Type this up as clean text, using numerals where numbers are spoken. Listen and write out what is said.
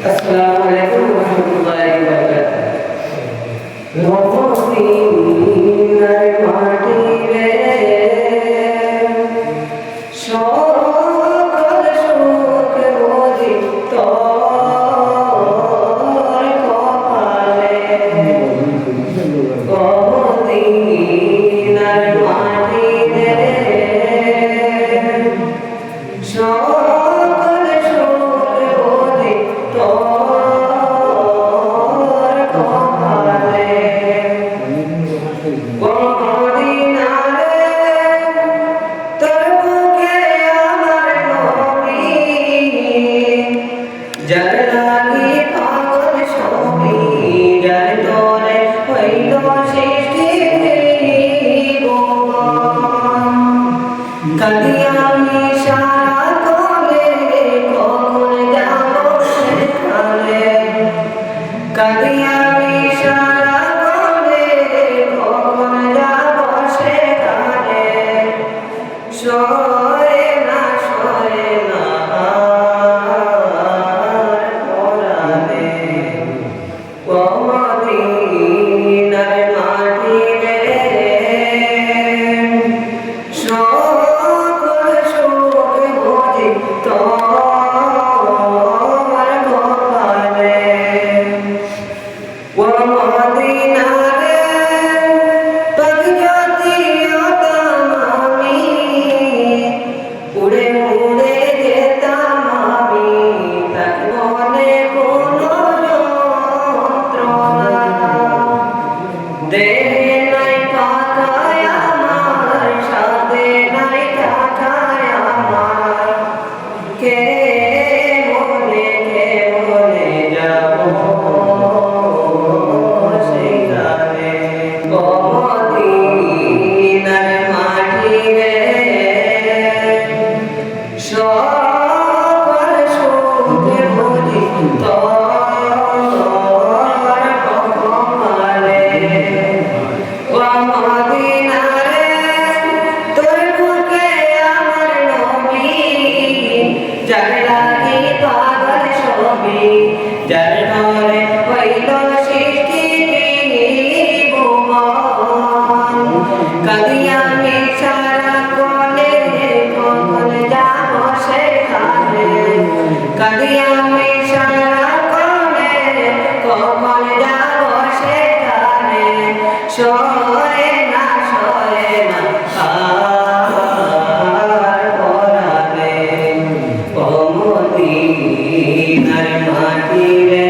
আসসালামু আলাইকুম ওয়া রাহমাতুল্লাহি ওয়া বারাকাতুহু। মদিনার মাটি রে সকল সুখ বুঝি তোর কপালে। মদিনার মাটি রে সকল সুখ বুঝি তোর কপালে। মদিনারে তোর বুকে আমার নবী, যার লাগি পাগল সবই, যার তোরে হইল সৃষ্টি ভুবন। কাঁদি আমি সারা কলে, কখন যাব সেখানে। কাঁদি আমি সারা কলে, কখন যাব সেখানে। সরে না আর পরাণে। ও মদিনার মাটি রে সকল সুখ বুঝি তোর কপালে। ও মদিনারে পাখি যদি হতাম আমি, উড়ে উড়ে যেতাম আমি, থাকবো না কোনো যন্ত্রণা। দেহে নাই পাখায় আমার, সাথে নাই টাকায় আমার, কে মনে যাব সেখানে। ও মদিনার মাটি রে সকল সুখ বুঝি তোর কপালে। ও মদিনারে তোর বুকে আমার নবী, যার লাগি পাগল সবই, যার ঘরে হইল সৃষ্টি ভুবন। কাঁদি আমি সারা কলে, কখন যাব সেখানে। কাঁদি আমি সারা কলে, কখন যাব সেখানে। সরে না আর পরাণে। ও মদিনার মাটি রে